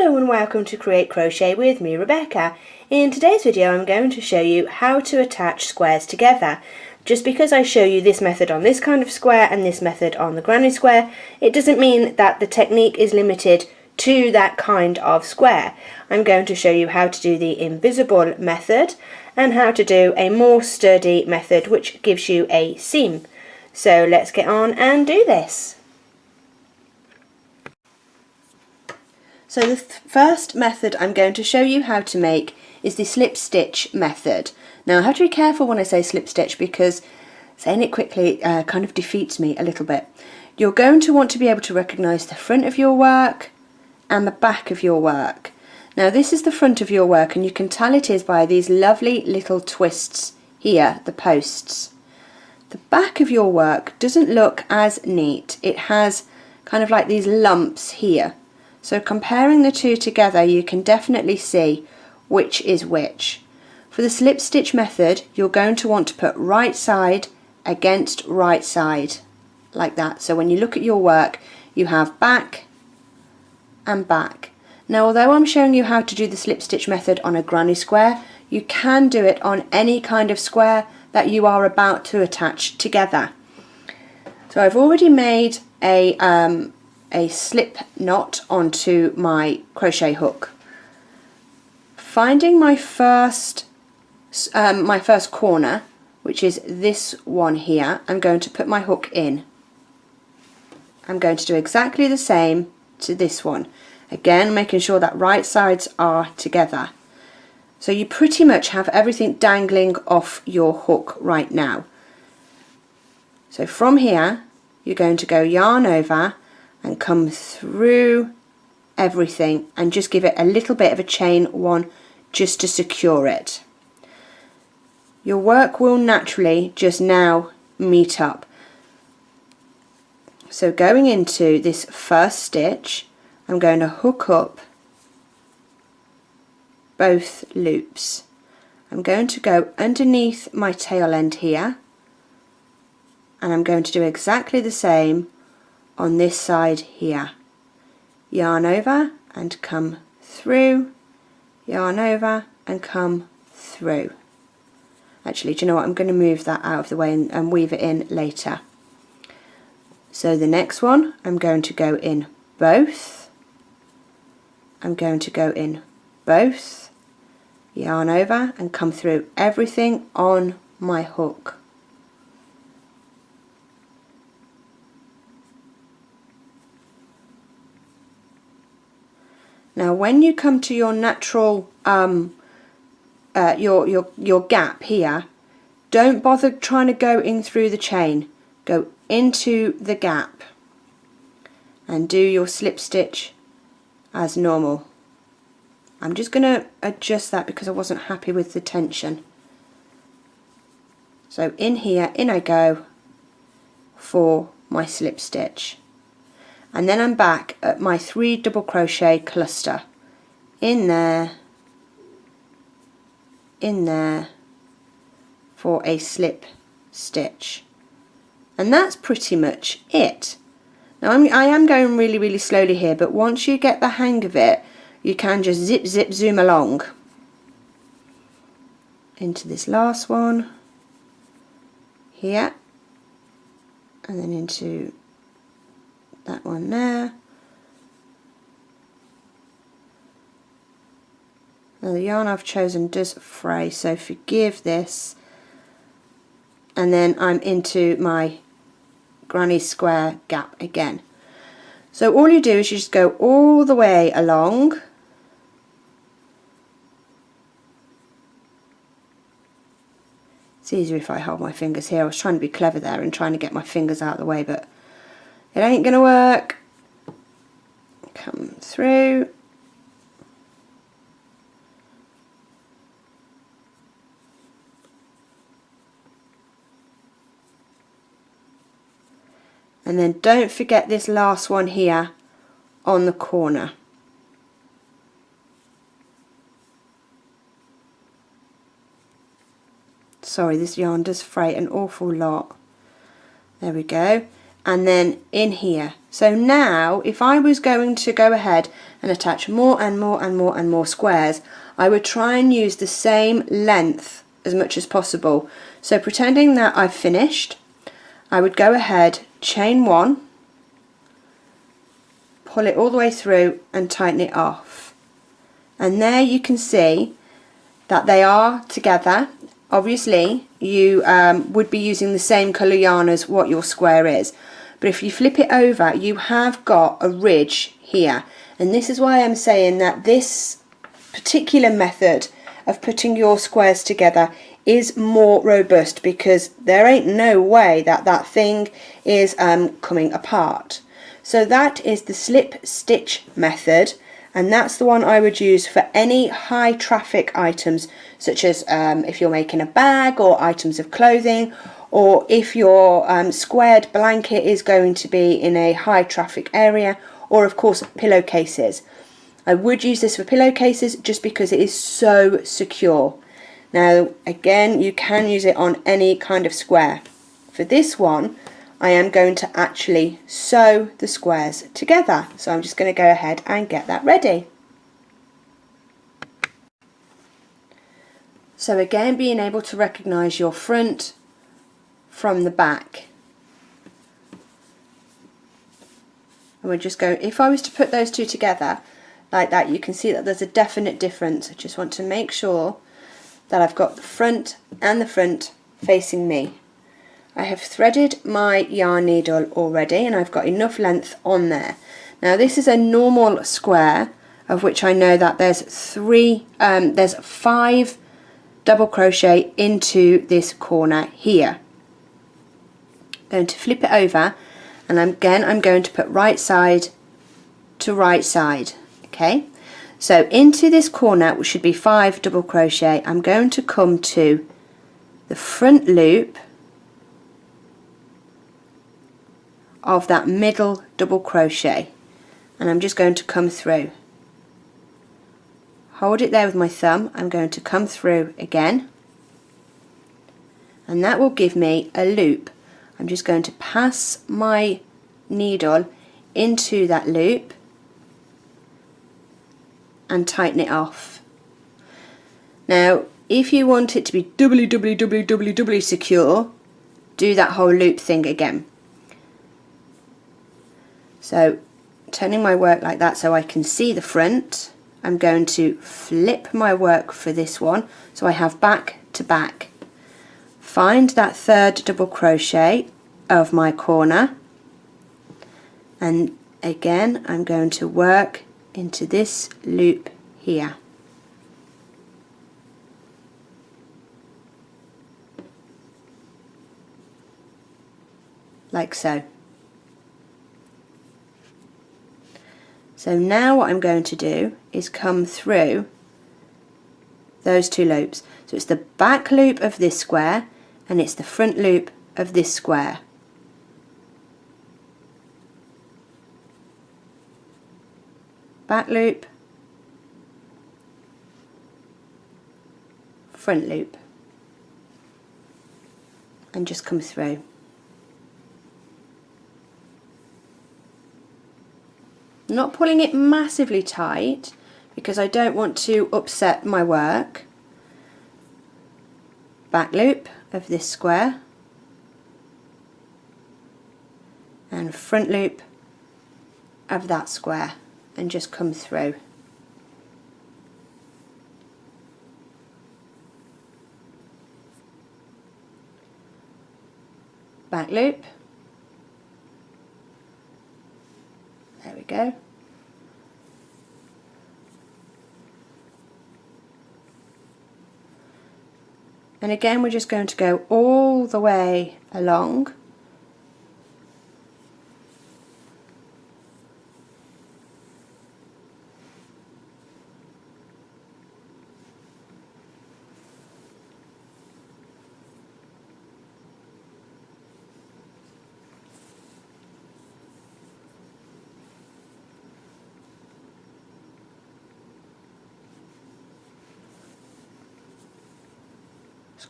Hello and welcome to Create Crochet with me, Rebecca. In today's video I'm going to show you how to attach squares together. Just because I show you this method on this kind of square and this method on the granny square, it doesn't mean that the technique is limited to that kind of square. I'm going to show you how to do the invisible method and how to do a more sturdy method which gives you a seam. So let's get on and do this. So the first method I'm going to show you how to make is the slip stitch method. Now I have to be careful when I say slip stitch because saying it quickly kind of defeats me a little bit. You're going to want to be able to recognise the front of your work and the back of your work. Now this is the front of your work and you can tell it is by these lovely little twists here, the posts. The back of your work doesn't look as neat. It has kind of like these lumps here. So comparing the two together you can definitely see which is which. For the slip stitch method you're going to want to put right side against right side like that. So when you look at your work you have back and back. Now although I'm showing you how to do the slip stitch method on a granny square, you can do it on any kind of square that you are about to attach together. So I've already made a slip knot onto my crochet hook. Finding my first corner, which is this one here, I'm going to put my hook in. I'm going to do exactly the same to this one. Again, making sure that right sides are together. So you pretty much have everything dangling off your hook right now. So from here, you're going to go yarn over and come through everything and just give it a little bit of a chain one just to secure it. Your work will naturally just now meet up. So going into this first stitch, I'm going to hook up both loops. I'm going to go underneath my tail end here and I'm going to do exactly the same on this side here. Yarn over and come through, yarn over and come through. Actually, do you know what, I'm going to move that out of the way and weave it in later. So the next one, I'm going to go in both, I'm going to go in both, yarn over and come through everything on my hook. Now when you come to your natural your gap here, don't bother trying to go in through the chain. Go into the gap and do your slip stitch as normal. I'm just going to adjust that because I wasn't happy with the tension. So in here, in I go for my slip stitch. And then I'm back at my 3 double crochet cluster, in there for a slip stitch, and that's pretty much it. Now I am going really slowly here, but once you get the hang of it you can just zip zoom along into this last one here and then into that one there. Now the yarn I've chosen does fray, so forgive this, and then I'm into my granny square gap again. So all you do is you just go all the way along It's easier if I hold my fingers here. I was trying to be clever there and trying to get my fingers out of the way, but it ain't gonna work. Come through. And then don't forget this last one here on the corner. Sorry, this yarn does fray an awful lot. There we go. and then in here. So now if I was going to go ahead and attach more and more and more and more squares, I would try and use the same length as much as possible. So pretending that I've finished, I would go ahead, chain one, pull it all the way through and tighten it off. And there you can see that they are together. Obviously you would be using the same colour yarn as what your square is, but if you flip it over you have got a ridge here, and this is why I'm saying that this particular method of putting your squares together is more robust, because there ain't no way that that thing is coming apart. So that is the slip stitch method, and that's the one I would use for any high traffic items, such as if you're making a bag or items of clothing, or if your squared blanket is going to be in a high traffic area, or of course pillowcases. I would use this for pillowcases just because it is so secure. Now again, you can use it on any kind of square. For this one I am going to actually sew the squares together, so I'm just going to go ahead and get that ready. So again, being able to recognise your front from the back. And we're just going, if I was to put those two together like that, you can see that there's a definite difference. I just want to make sure that I've got the front and the front facing me. I have threaded my yarn needle already, and I've got enough length on there. Now this is a normal square, of which I know that there's 5 double crochet into this corner here. I'm going to flip it over, and I'm going to put right side to right side. Okay, so into this corner, which should be 5 double crochet, I'm going to come to the front loop of that middle double crochet, and I'm just going to come through. Hold it there with my thumb. I'm going to come through again, and that will give me a loop. I'm just going to pass my needle into that loop and tighten it off. Now if you want it to be doubly secure, do that whole loop thing again. So turning my work like that so I can see the front, I'm going to flip my work for this one so I have back to back. Find that 3rd double crochet of my corner, and again I'm going to work into this loop here. Like so. So now what I'm going to do is come through those 2 loops. So it's the back loop of this square and it's the front loop of this square. Back loop, front loop, and just come through. Not pulling it massively tight because I don't want to upset my work. Back loop of this square and front loop of that square, and just come through. Back loop. There we go. And again we're just going to go all the way along.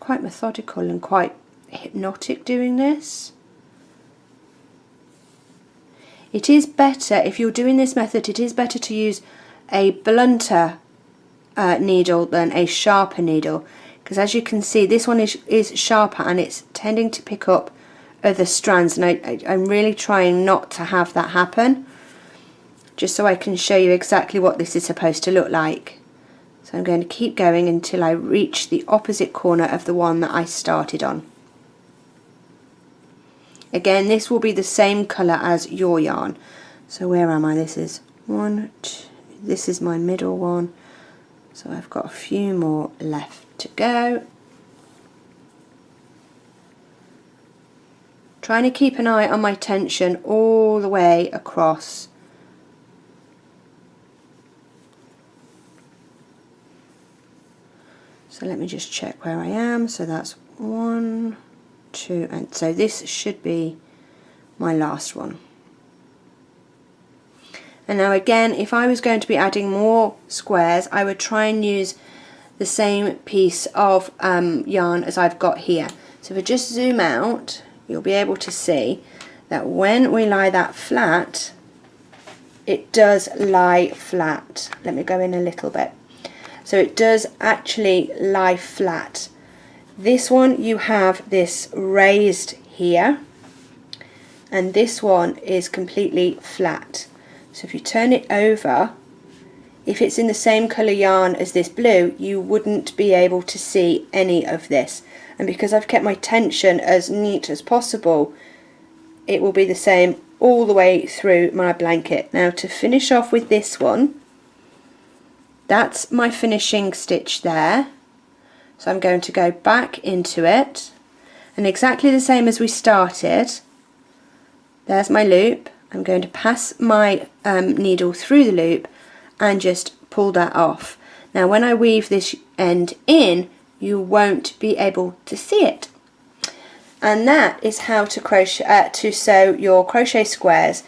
Quite methodical and quite hypnotic doing this. it is better, if you're doing this method, it is better to use a blunter needle than a sharper needle, because as you can see this one is sharper and it's tending to pick up other strands, and I'm really trying not to have that happen, just so I can show you exactly what this is supposed to look like. So I'm going to keep going until I reach the opposite corner of the one that I started on. Again, this will be the same colour as your yarn. So where am I? This is one, two, this is my middle one. So I've got a few more left to go. Trying to keep an eye on my tension all the way across. So let me just check where I am. So that's 1, 2, and so this should be my last one. And now again, if I was going to be adding more squares, I would try and use the same piece of yarn as I've got here. So if I just zoom out, you'll be able to see that when we lie that flat, it does lie flat. Let me go in a little bit. So it does actually lie flat. This one, you have this raised here, and this one is completely flat. So if you turn it over, if it's in the same colour yarn as this blue, you wouldn't be able to see any of this. And because I've kept my tension as neat as possible, it will be the same all the way through my blanket. Now to finish off with this one, that's my finishing stitch there. So I'm going to go back into it, and exactly the same as we started, there's my loop. I'm going to pass my needle through the loop and just pull that off. Now when I weave this end in, you won't be able to see it. And that is how to crochet to sew your crochet squares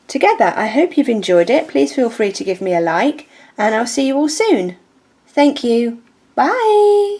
together. I hope you've enjoyed it. Please feel free to give me a like, and I'll see you all soon. Thank you. Bye.